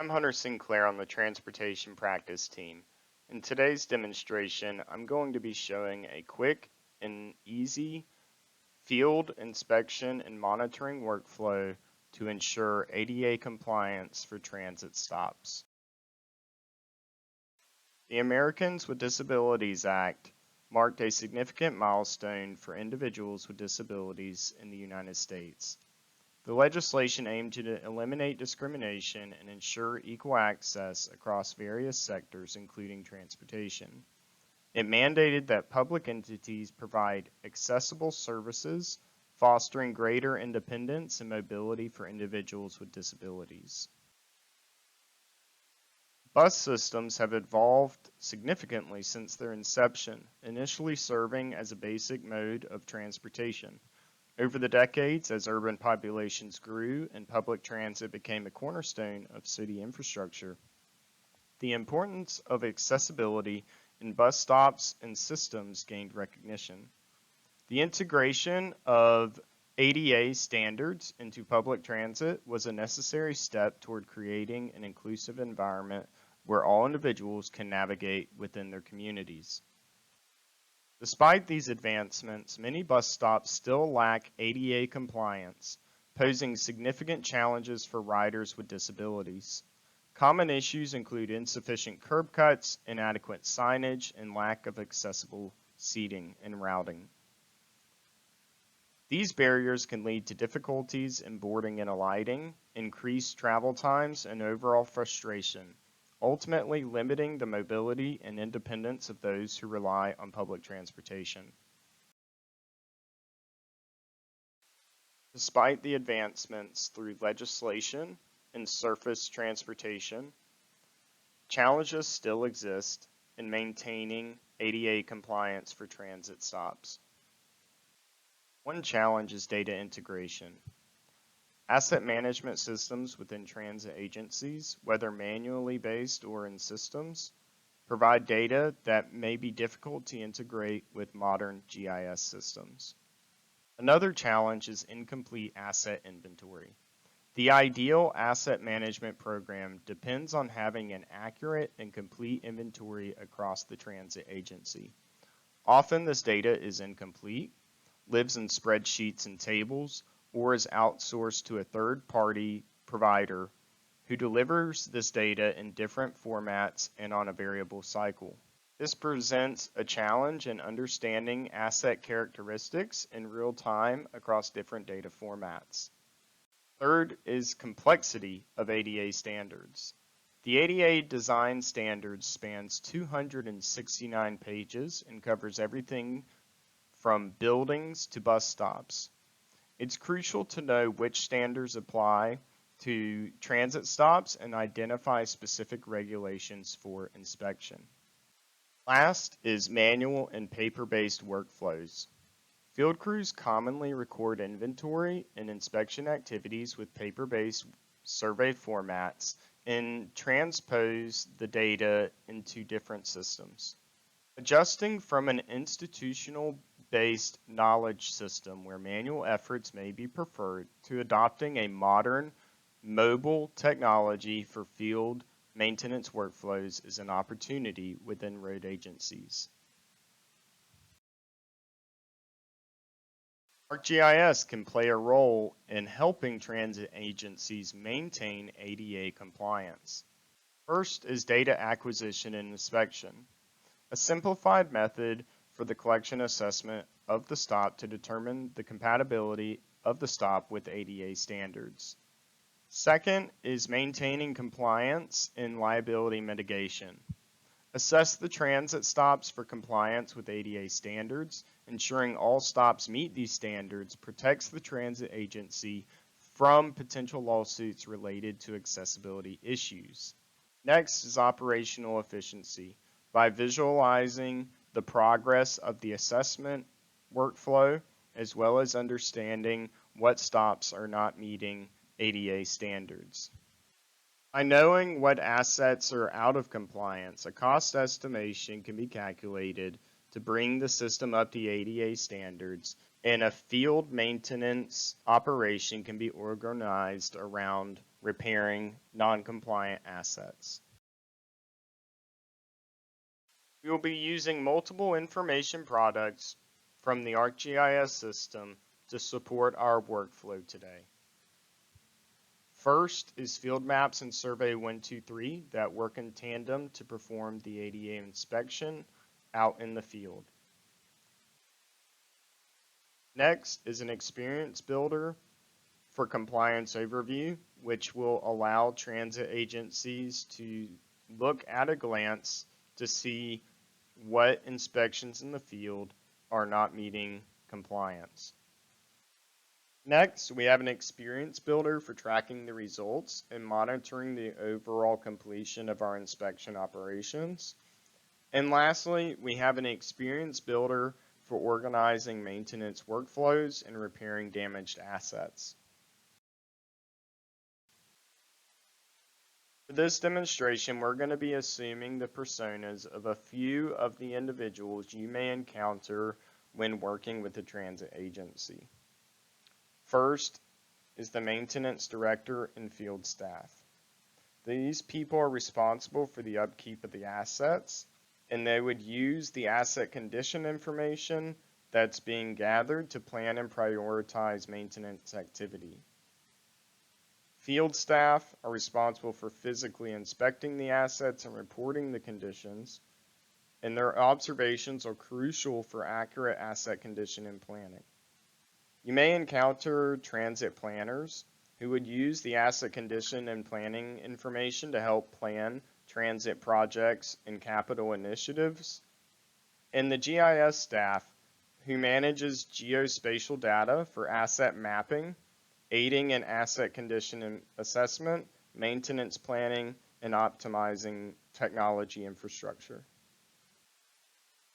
I'm Hunter Sinclair on the Transportation Practice Team. In today's demonstration, I'm going to be showing a quick and easy field inspection and monitoring workflow to ensure ADA compliance for transit stops. The Americans with Disabilities Act marked a significant milestone for individuals with disabilities in the United States. The legislation aimed to eliminate discrimination and ensure equal access across various sectors, including transportation. It mandated that public entities provide accessible services, fostering greater independence and mobility for individuals with disabilities. Bus systems have evolved significantly since their inception, initially serving as a basic mode of transportation. Over the decades, as urban populations grew and public transit became a cornerstone of city infrastructure, the importance of accessibility in bus stops and systems gained recognition. The integration of ADA standards into public transit was a necessary step toward creating an inclusive environment where all individuals can navigate within their communities. Despite these advancements, many bus stops still lack ADA compliance, posing significant challenges for riders with disabilities. Common issues include insufficient curb cuts, inadequate signage, and lack of accessible seating and routing. These barriers can lead to difficulties in boarding and alighting, increased travel times, and overall frustration, ultimately limiting the mobility and independence of those who rely on public transportation. Despite the advancements through legislation and surface transportation, challenges still exist in maintaining ADA compliance for transit stops. One challenge is data integration. Asset management systems within transit agencies, whether manually based or in systems, provide data that may be difficult to integrate with modern GIS systems. Another challenge is incomplete asset inventory. The ideal asset management program depends on having an accurate and complete inventory across the transit agency. Often this data is incomplete, lives in spreadsheets and tables, or is outsourced to a third-party provider who delivers this data in different formats and on a variable cycle. This presents a challenge in understanding asset characteristics in real time across different data formats. Third is complexity of ADA standards. The ADA design standards spans 269 pages and covers everything from buildings to bus stops. It's crucial to know which standards apply to transit stops and identify specific regulations for inspection. Last is manual and paper-based workflows. Field crews commonly record inventory and inspection activities with paper-based survey formats and transpose the data into different systems. Adjusting from an institutional-based knowledge system where manual efforts may be preferred to adopting a modern, mobile technology for field maintenance workflows is an opportunity within road agencies. ArcGIS can play a role in helping transit agencies maintain ADA compliance. First is data acquisition and inspection, a simplified method for the collection assessment of the stop to determine the compatibility of the stop with ADA standards. Second is maintaining compliance and liability mitigation. Assess the transit stops for compliance with ADA standards. Ensuring all stops meet these standards protects the transit agency from potential lawsuits related to accessibility issues. Next is operational efficiency. By visualizing the progress of the assessment workflow, as well as understanding what stops are not meeting ADA standards. By knowing what assets are out of compliance, a cost estimation can be calculated to bring the system up to ADA standards, and a field maintenance operation can be organized around repairing non-compliant assets. We will be using multiple information products from the ArcGIS system to support our workflow today. First is field maps and Survey 123 that work in tandem to perform the ADA inspection out in the field. Next is an experience builder for compliance overview, which will allow transit agencies to look at a glance to see what inspections in the field are not meeting compliance. Next, we have an experience builder for tracking the results and monitoring the overall completion of our inspection operations. And lastly, we have an experience builder for organizing maintenance workflows and repairing damaged assets. For this demonstration, we're going to be assuming the personas of a few of the individuals you may encounter when working with a transit agency. First is the maintenance director and field staff. These people are responsible for the upkeep of the assets, and they would use the asset condition information that's being gathered to plan and prioritize maintenance activity. Field staff are responsible for physically inspecting the assets and reporting the conditions, and their observations are crucial for accurate asset condition and planning. You may encounter transit planners who would use the asset condition and planning information to help plan transit projects and capital initiatives, and the GIS staff who manages geospatial data for asset mapping, aiding in asset condition assessment, maintenance planning, and optimizing technology infrastructure.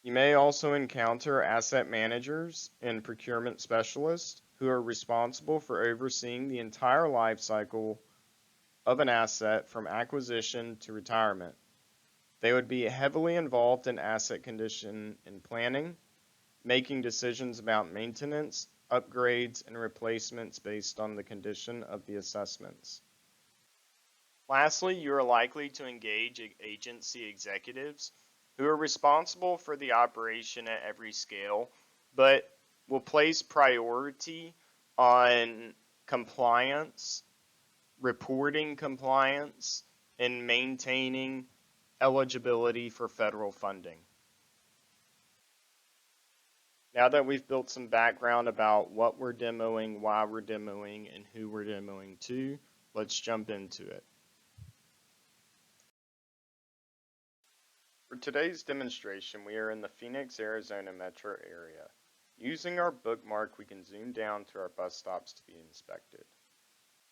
You may also encounter asset managers and procurement specialists who are responsible for overseeing the entire life cycle of an asset from acquisition to retirement. They would be heavily involved in asset condition and planning, making decisions about maintenance, upgrades, and replacements based on the condition of the assessments. Lastly, you are likely to engage agency executives who are responsible for the operation at every scale, but will place priority on compliance, reporting compliance, and maintaining eligibility for federal funding. Now that we've built some background about what we're demoing, why we're demoing, and who we're demoing to, let's jump into it. For today's demonstration, we are in the Phoenix, Arizona metro area. Using our bookmark, we can zoom down to our bus stops to be inspected.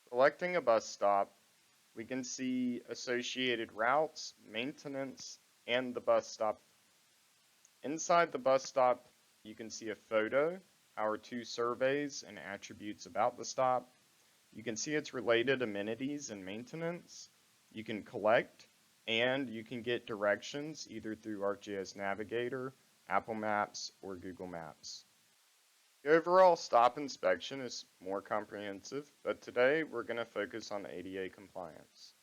Selecting a bus stop, we can see associated routes, maintenance, and the bus stop. Inside the bus stop, you can see a photo, our 2 surveys, and attributes about the stop. You can see its related amenities and maintenance. You can collect, and you can get directions either through ArcGIS Navigator, Apple Maps, or Google Maps. The overall stop inspection is more comprehensive, but today we're going to focus on ADA compliance.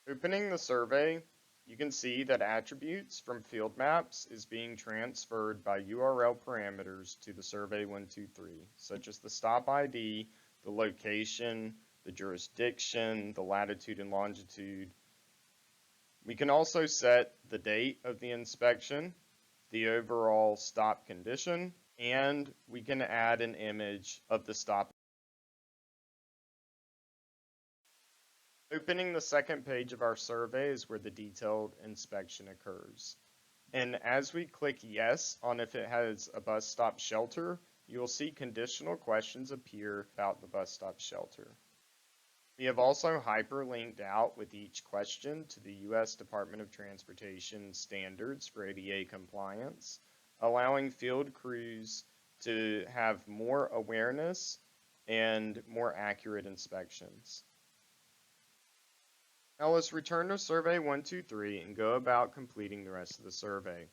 Opening the survey, you can see that attributes from field maps is being transferred by URL parameters to the Survey 123, such as the stop ID, the location, the jurisdiction, the latitude and longitude. We can also set the date of the inspection, the overall stop condition, and we can add an image of the stop. Opening the second page of our survey is where the detailed inspection occurs. And as we click yes on if it has a bus stop shelter, you will see conditional questions appear about the bus stop shelter. We have also hyperlinked out with each question to the U.S. Department of Transportation standards for ADA compliance, allowing field crews to have more awareness and more accurate inspections. Now let's return to Survey 123 and go about completing the rest of the survey.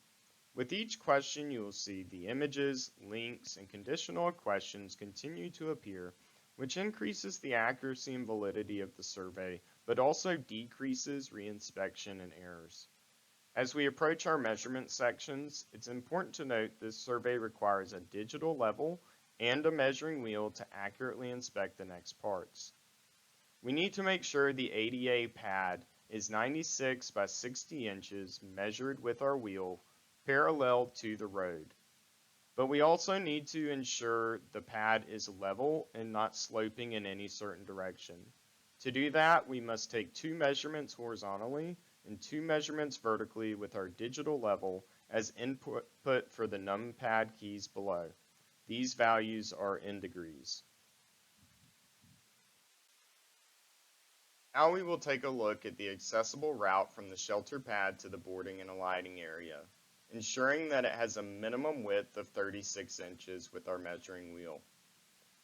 With each question, you will see the images, links, and conditional questions continue to appear, which increases the accuracy and validity of the survey, but also decreases reinspection and errors. As we approach our measurement sections, it's important to note this survey requires a digital level and a measuring wheel to accurately inspect the next parts. We need to make sure the ADA pad is 96 by 60 inches measured with our wheel parallel to the road. But we also need to ensure the pad is level and not sloping in any certain direction. To do that, we must take 2 measurements horizontally and 2 measurements vertically with our digital level as input for the numpad keys below. These values are in degrees. Now we will take a look at the accessible route from the shelter pad to the boarding and alighting area, ensuring that it has a minimum width of 36 inches with our measuring wheel.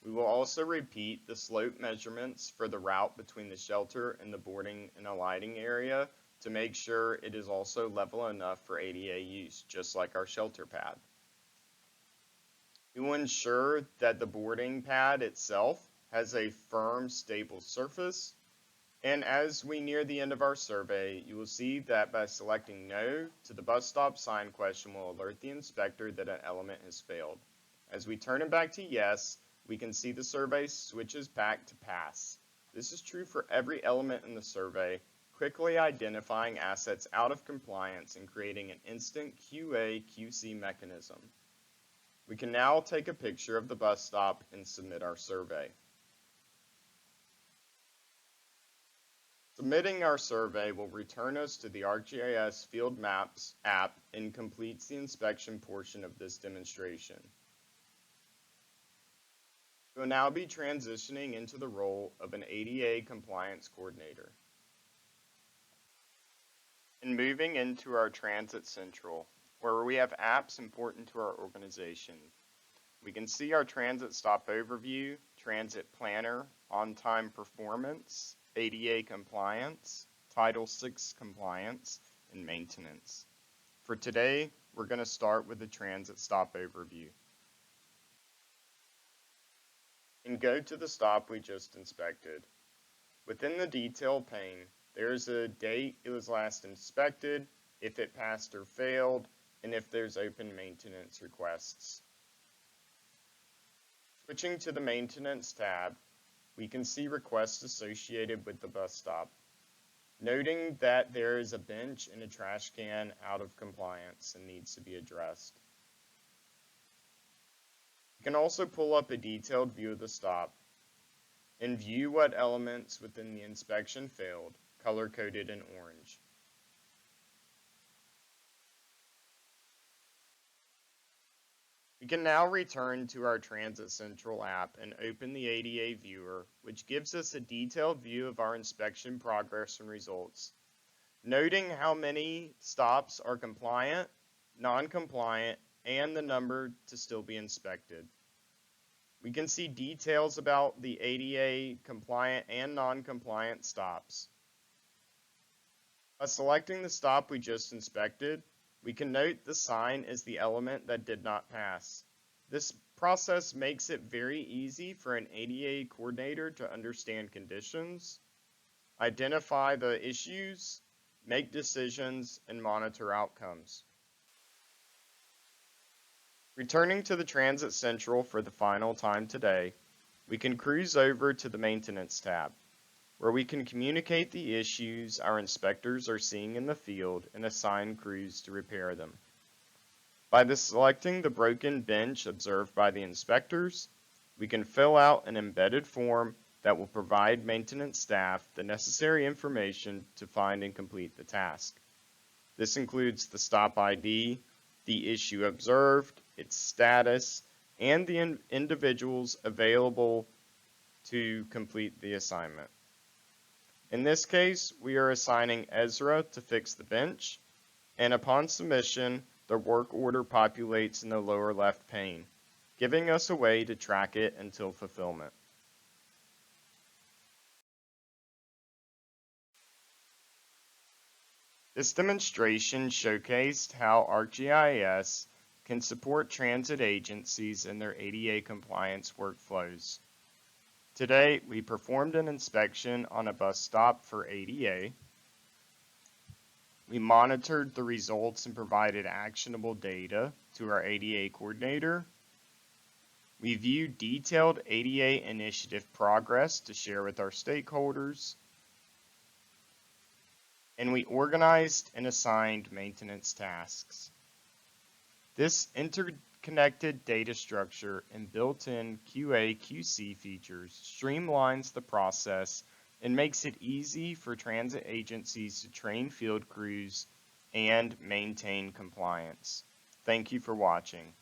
We will also repeat the slope measurements for the route between the shelter and the boarding and alighting area to make sure it is also level enough for ADA use, just like our shelter pad. We will ensure that the boarding pad itself has a firm, stable surface. And as we near the end of our survey, you will see that by selecting No to the bus stop sign question will alert the inspector that an element has failed. As we turn it back to Yes, we can see the survey switches back to Pass. This is true for every element in the survey, quickly identifying assets out of compliance and creating an instant QA/QC mechanism. We can now take a picture of the bus stop and submit our survey. Submitting our survey will return us to the ArcGIS Field Maps app and completes the inspection portion of this demonstration. We will now be transitioning into the role of an ADA compliance coordinator. And moving into our Transit Central, where we have apps important to our organization. We can see our transit stop overview, transit planner, on-time performance, ADA compliance, Title VI compliance, and maintenance. For today, we're going to start with the transit stop overview. And go to the stop we just inspected. Within the detail pane, there's a date it was last inspected, if it passed or failed, and if there's open maintenance requests. Switching to the maintenance tab, we can see requests associated with the bus stop, noting that there is a bench and a trash can out of compliance and needs to be addressed. You can also pull up a detailed view of the stop and view what elements within the inspection failed, color-coded in orange. We can now return to our Transit Central app and open the ADA viewer, which gives us a detailed view of our inspection progress and results, noting how many stops are compliant, non-compliant, and the number to still be inspected. We can see details about the ADA compliant and non-compliant stops. By selecting the stop we just inspected, we can note the sign is the element that did not pass. This process makes it very easy for an ADA coordinator to understand conditions, identify the issues, make decisions, and monitor outcomes. Returning to the Transit Central for the final time today, we can cruise over to the Maintenance tab, where we can communicate the issues our inspectors are seeing in the field and assign crews to repair them. By selecting the broken bench observed by the inspectors, we can fill out an embedded form that will provide maintenance staff the necessary information to find and complete the task. This includes the stop ID, the issue observed, its status, and the individuals available to complete the assignment. In this case, we are assigning Ezra to fix the bench, and upon submission, the work order populates in the lower left pane, giving us a way to track it until fulfillment. This demonstration showcased how ArcGIS can support transit agencies in their ADA compliance workflows. Today, we performed an inspection on a bus stop for ADA. We monitored the results and provided actionable data to our ADA coordinator. We viewed detailed ADA initiative progress to share with our stakeholders. And we organized and assigned maintenance tasks. This interconnected data structure and built-in QA/QC features streamlines the process and makes it easy for transit agencies to train field crews and maintain compliance. Thank you for watching.